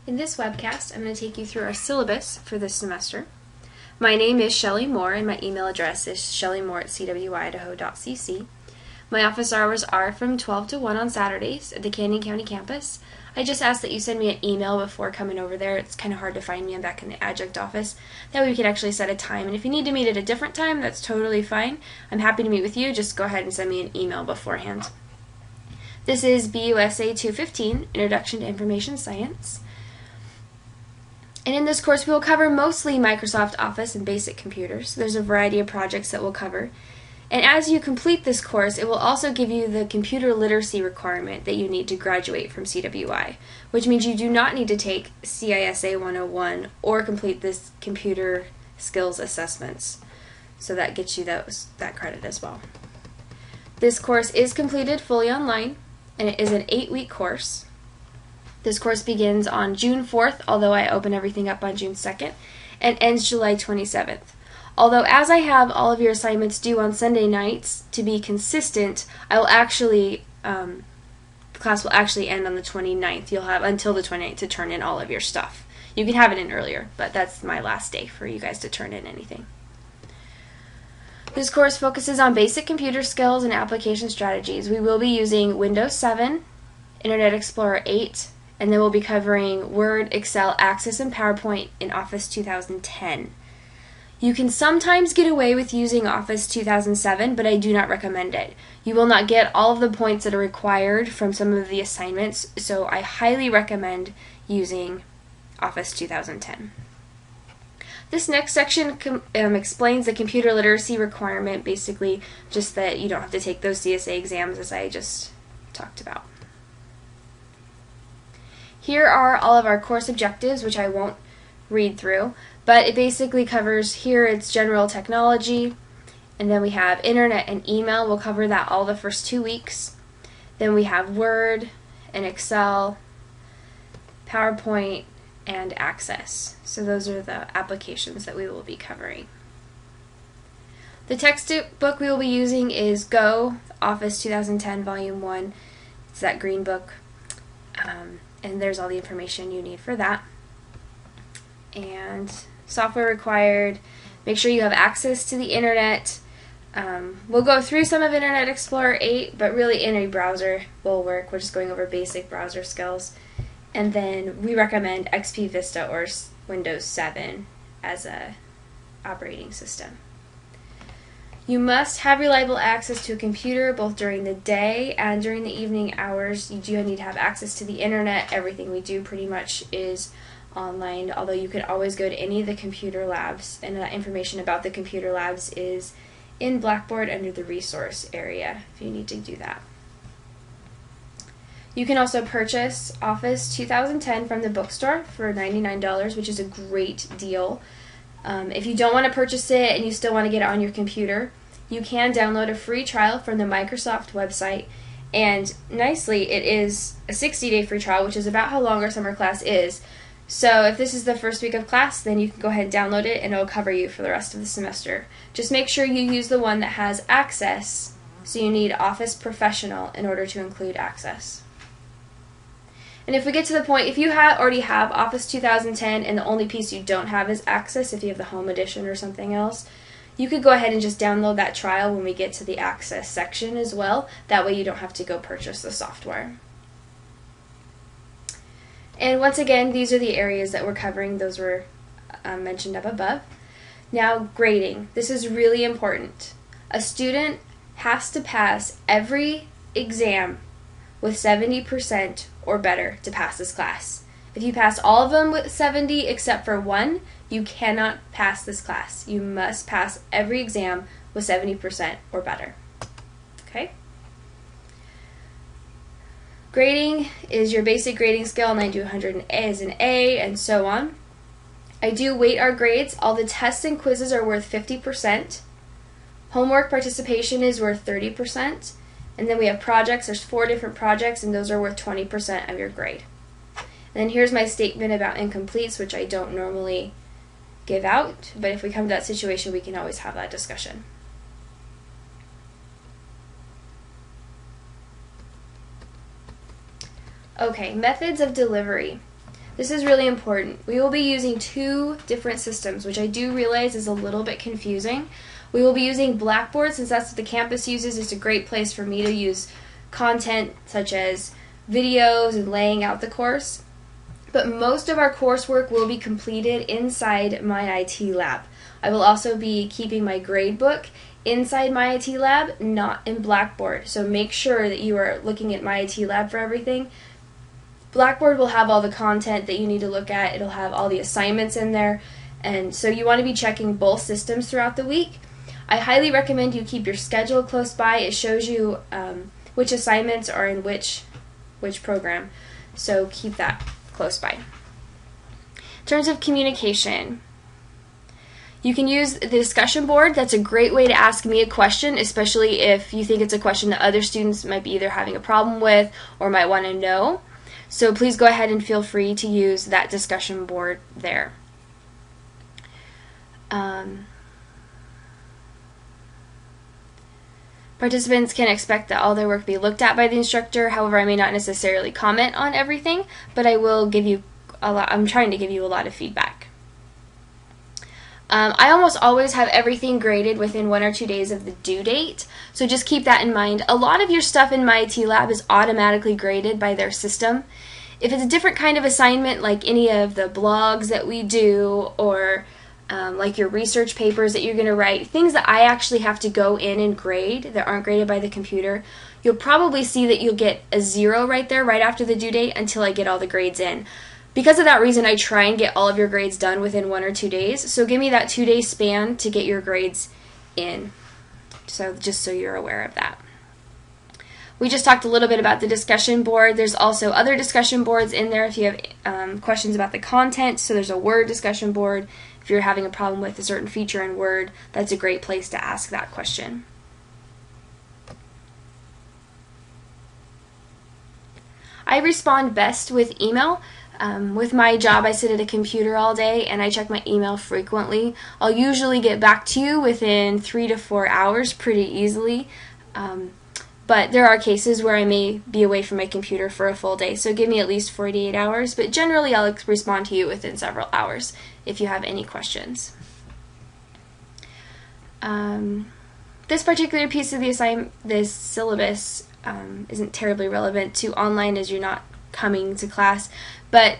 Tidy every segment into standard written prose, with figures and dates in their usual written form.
In this webcast, I'm going to take you through our syllabus for this semester. My name is Shelly Moore, and my email address is shellymoore@cwidaho.cc. My office hours are from 12 to 1 on Saturdays at the Canyon County campus. I just ask that you send me an email before coming over there. It's kind of hard to find me. I'm back in the adjunct office. That way we can actually set a time, and if you need to meet at a different time, that's totally fine. I'm happy to meet with you. Just go ahead and send me an email beforehand. This is BUSA 215, Introduction to Information Science. And in this course, we will cover mostly Microsoft Office and basic computers. There's a variety of projects that we'll cover. And as you complete this course, it will also give you the computer literacy requirement that you need to graduate from CWI, which means you do not need to take CISA 101 or complete this computer skills assessments. So that gets you that credit as well. This course is completed fully online, and it is an 8-week course. This course begins on June 4th, although I open everything up on June 2nd, and ends July 27th. Although as I have all of your assignments due on Sunday nights, to be consistent, the class will actually end on the 29th. You'll have until the 29th to turn in all of your stuff. You can have it in earlier, but that's my last day for you guys to turn in anything. This course focuses on basic computer skills and application strategies. We will be using Windows 7, Internet Explorer 8, and then we'll be covering Word, Excel, Access, and PowerPoint in Office 2010. You can sometimes get away with using Office 2007, but I do not recommend it. You will not get all of the points that are required from some of the assignments, so I highly recommend using Office 2010. This next section explains the computer literacy requirement, basically just that you don't have to take those CSA exams as I just talked about. Here are all of our course objectives, which I won't read through, but it basically covers, here it's general technology, and then we have internet and email. We'll cover that all the first 2 weeks. Then we have Word and Excel, PowerPoint, and Access. So those are the applications that we will be covering. The textbook we will be using is Go, Office 2010 Volume 1. It's that green book. And there's all the information you need for that. And software required. Make sure you have access to the internet. We'll go through some of Internet Explorer 8, but really any browser will work. We're just going over basic browser skills. And then we recommend XP Vista or Windows 7 as a operating system. You must have reliable access to a computer both during the day and during the evening hours. You do need to have access to the internet. Everything we do pretty much is online, although you could always go to any of the computer labs, and that information about the computer labs is in Blackboard under the resource area if you need to do that. You can also purchase Office 2010 from the bookstore for $99, which is a great deal. If you don't want to purchase it and you still want to get it on your computer, you can download a free trial from the Microsoft website, and nicely it is a 60-day free trial, which is about how long our summer class is. So if this is the first week of class, then you can go ahead and download it and it'll cover you for the rest of the semester. Just make sure you use the one that has Access, so you need Office Professional in order to include Access. And if we get to the point, if you already have Office 2010 and the only piece you don't have is Access, if you have the Home Edition or something else, you could go ahead and just download that trial when we get to the Access section as well. That way you don't have to go purchase the software. And once again, these are the areas that we're covering. Those were mentioned up above. Now, grading. This is really important. A student has to pass every exam with 70% or better to pass this class. If you pass all of them with 70 except for one, you cannot pass this class. You must pass every exam with 70% or better. Okay? Grading is your basic grading scale, 9 to 100 is an A, and so on. I do weight our grades. All the tests and quizzes are worth 50%. Homework participation is worth 30%. And then we have projects. There's 4 different projects, and those are worth 20% of your grade. And then here's my statement about incompletes, which I don't normally give out, but if we come to that situation, we can always have that discussion. Okay, methods of delivery. This is really important. We will be using 2 different systems, which I do realize is a little bit confusing. We will be using Blackboard, since that's what the campus uses. It's a great place for me to use content such as videos and laying out the course. But most of our coursework will be completed inside my IT lab. I will also be keeping my grade book inside my IT lab, not in Blackboard. So make sure that you are looking at my IT lab for everything. Blackboard will have all the content that you need to look at. It'll have all the assignments in there. And so you want to be checking both systems throughout the week. I highly recommend you keep your schedule close by. It shows you which assignments are in which program. So keep that close by. In terms of communication, you can use the discussion board. That's a great way to ask me a question, especially if you think it's a question that other students might be either having a problem with or might want to know. So please go ahead and feel free to use that discussion board there. Participants can expect that all their work be looked at by the instructor. However, I may not necessarily comment on everything, but I will give you a lot. I'm trying to give you a lot of feedback. I almost always have everything graded within 1 or 2 days of the due date, so just keep that in mind. A lot of your stuff in my IT lab is automatically graded by their system. If it's a different kind of assignment, like any of the blogs that we do, or like your research papers that you're going to write, things that I actually have to go in and grade that aren't graded by the computer, you'll probably see that you'll get a 0 right there right after the due date until I get all the grades in. Because of that reason, I try and get all of your grades done within 1 or 2 days. So give me that 2-day span to get your grades in. So just so you're aware of that. We just talked a little bit about the discussion board. There's also other discussion boards in there if you have questions about the content. So there's a Word discussion board. If you're having a problem with a certain feature in Word, that's a great place to ask that question. I respond best with email. With my job, I sit at a computer all day and I check my email frequently. I'll usually get back to you within 3 to 4 hours pretty easily. But there are cases where I may be away from my computer for a full day, so give me at least 48 hours. But generally, I'll respond to you within several hours if you have any questions. This particular piece of the assignment, this syllabus, isn't terribly relevant to online as you're not coming to class. But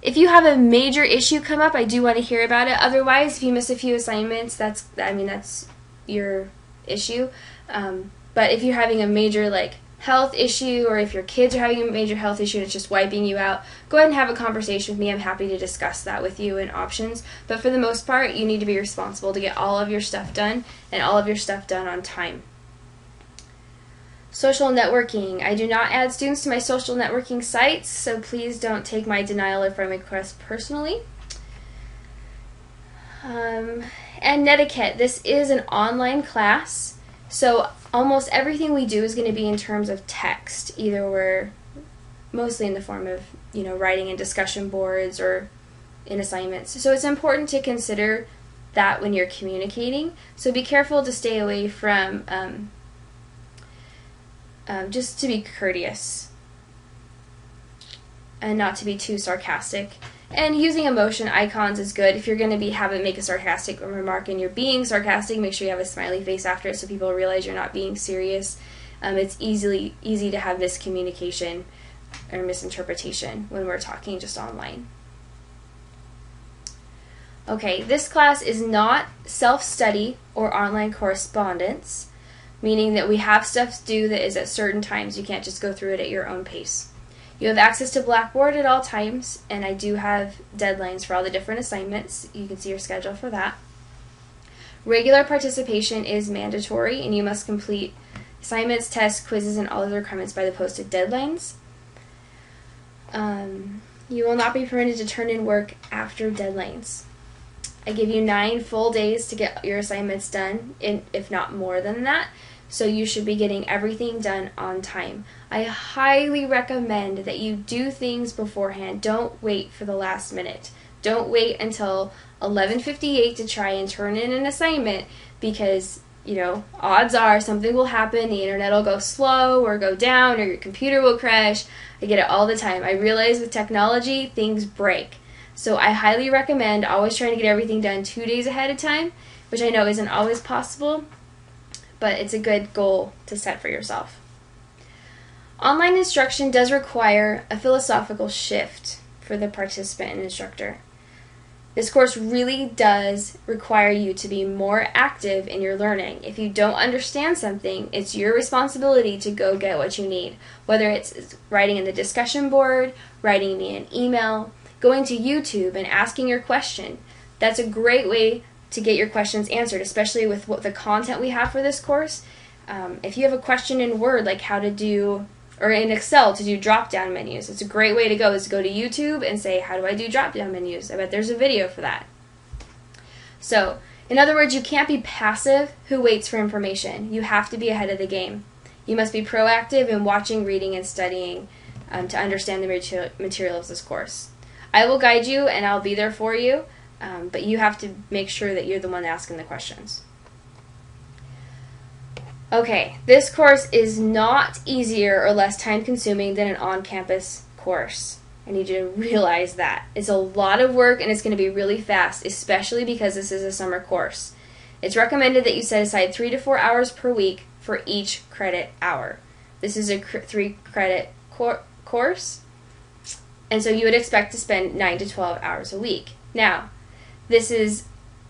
if you have a major issue come up, I do want to hear about it. Otherwise, if you miss a few assignments, that's your issue. But if you're having a major health issue, or if your kids are having a major health issue and it's just wiping you out, go ahead and have a conversation with me. I'm happy to discuss that with you and options. But for the most part, you need to be responsible to get all of your stuff done and all of your stuff done on time. Social networking. I do not add students to my social networking sites, so please don't take my denial of friend requests personally. And netiquette. This is an online class, so almost everything we do is going to be in terms of text. Either we're mostly in the form of, writing in discussion boards or in assignments. So it's important to consider that when you're communicating. So be careful to stay away from just to be courteous and not to be too sarcastic. And using emotion icons is good. If you're going to make a sarcastic remark and you're being sarcastic, make sure you have a smiley face after it so people realize you're not being serious. It's easy to have miscommunication or misinterpretation when we're talking just online. Okay, this class is not self-study or online correspondence, meaning that we have stuff to do that is at certain times. You can't just go through it at your own pace. You have access to Blackboard at all times, and I do have deadlines for all the different assignments. You can see your schedule for that. Regular participation is mandatory, and you must complete assignments, tests, quizzes, and all other requirements by the posted deadlines. You will not be permitted to turn in work after deadlines. I give you 9 full days to get your assignments done, if not more than that. So you should be getting everything done on time. I highly recommend that you do things beforehand. Don't wait for the last minute. Don't wait until 11:58 to try and turn in an assignment, because you know, odds are something will happen. The internet will go slow or go down or your computer will crash. I get it all the time. I realize with technology, things break. So I highly recommend always trying to get everything done 2 days ahead of time, which I know isn't always possible, but it's a good goal to set for yourself. Online instruction does require a philosophical shift for the participant and instructor. This course really does require you to be more active in your learning. If you don't understand something, it's your responsibility to go get what you need, whether it's writing in the discussion board, writing me an email, going to YouTube and asking your question. That's a great way to get your questions answered, especially with what the content we have for this course. If you have a question in Word, like how to do, or in Excel to do drop-down menus, it's a great way to go, is to go to YouTube and say, how do I do drop-down menus? I bet there's a video for that. So, in other words, you can't be passive who waits for information. You have to be ahead of the game. You must be proactive in watching, reading, and studying to understand the material of this course. I will guide you and I'll be there for you, but you have to make sure that you're the one asking the questions. Okay, this course is not easier or less time-consuming than an on-campus course. I need you to realize that. It's a lot of work and it's going to be really fast, especially because this is a summer course. It's recommended that you set aside 3 to 4 hours per week for each credit hour. This is a 3-credit course, and so you would expect to spend 9 to 12 hours a week. Now, this is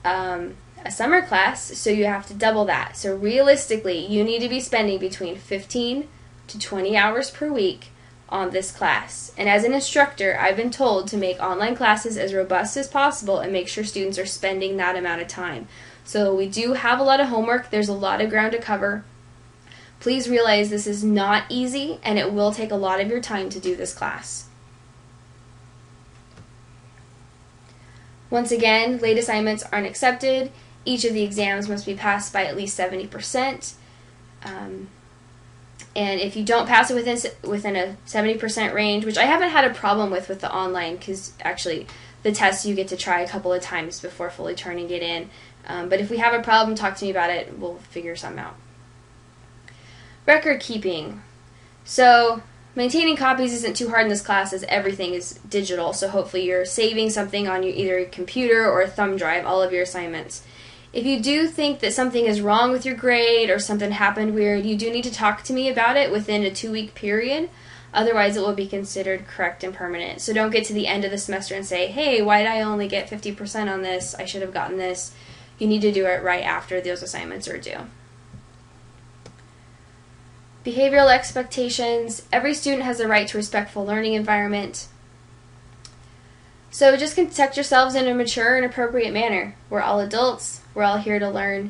a summer class, so you have to double that. So realistically, you need to be spending between 15 to 20 hours per week on this class. And as an instructor, I've been told to make online classes as robust as possible and make sure students are spending that amount of time. So we do have a lot of homework. There's a lot of ground to cover. Please realize this is not easy and it will take a lot of your time to do this class. Once again, late assignments aren't accepted. Each of the exams must be passed by at least 70%. And if you don't pass it within a 70% range, which I haven't had a problem with the online, because actually the test you get to try a couple of times before fully turning it in. But if we have a problem, talk to me about it. We'll figure something out. Record keeping. So maintaining copies isn't too hard in this class as everything is digital. So hopefully you're saving something on either your computer or a thumb drive, all of your assignments. If you do think that something is wrong with your grade or something happened weird, you do need to talk to me about it within a 2-week period. Otherwise, it will be considered correct and permanent. So don't get to the end of the semester and say, hey, why did I only get 50% on this? I should have gotten this. You need to do it right after those assignments are due. Behavioral expectations. Every student has the right to a respectful learning environment. So just conduct yourselves in a mature and appropriate manner. We're all adults. We're all here to learn.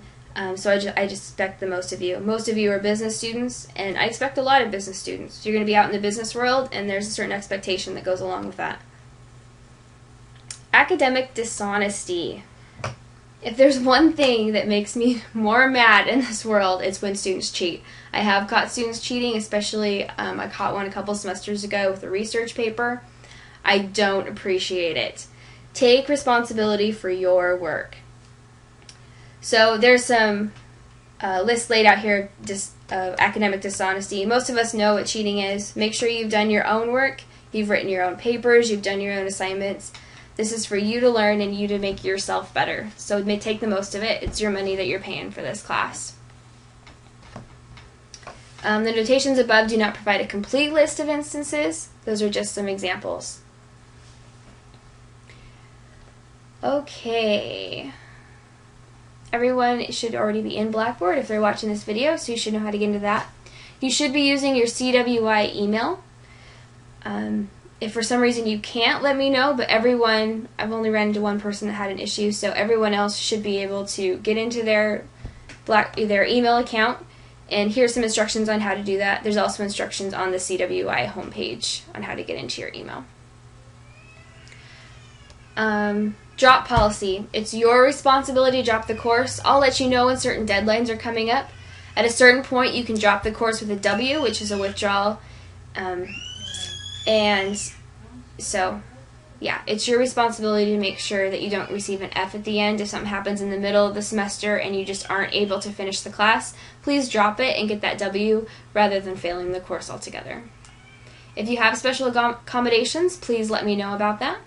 So I just expect the most of you. Most of you are business students, and I expect a lot of business students. You're going to be out in the business world, and there's a certain expectation that goes along with that. Academic dishonesty. If there's one thing that makes me more mad in this world, it's when students cheat. I have caught students cheating, especially I caught one a couple semesters ago with a research paper. I don't appreciate it. Take responsibility for your work. So there's some lists laid out here of academic dishonesty. Most of us know what cheating is. Make sure you've done your own work, you've written your own papers, you've done your own assignments. This is for you to learn and you to make yourself better. So take the most of it. It's your money that you're paying for this class. The notations above do not provide a complete list of instances. Those are just some examples. Okay. Everyone should already be in Blackboard if they're watching this video, so you should know how to get into that. You should be using your CWI email. If for some reason you can't, let me know, but everyone, I've only ran into one person that had an issue, so everyone else should be able to get into their email account, and here's some instructions on how to do that. There's also instructions on the CWI homepage on how to get into your email. Drop policy. It's your responsibility to drop the course. I'll let you know when certain deadlines are coming up. At a certain point, you can drop the course with a W, which is a withdrawal. And so yeah, it's your responsibility to make sure that you don't receive an F at the end. If something happens in the middle of the semester and you just aren't able to finish the class, please drop it and get that W rather than failing the course altogether. If you have special accommodations, please let me know about that.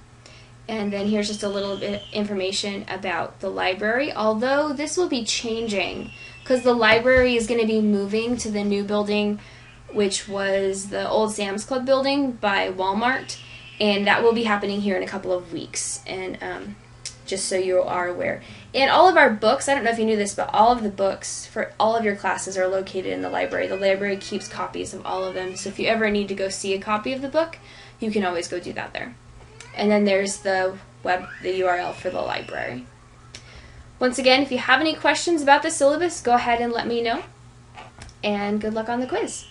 And then here's just a little bit of information about the library, although this will be changing because the library is going to be moving to the new building, which was the old Sam's Club building by Walmart. And that will be happening here in a couple of weeks, and just so you are aware. And all of our books, I don't know if you knew this, but all of the books for all of your classes are located in the library. The library keeps copies of all of them, so if you ever need to go see a copy of the book, you can always go do that there. And then there's the URL for the library. Once again, if you have any questions about the syllabus, go ahead and let me know. And good luck on the quiz.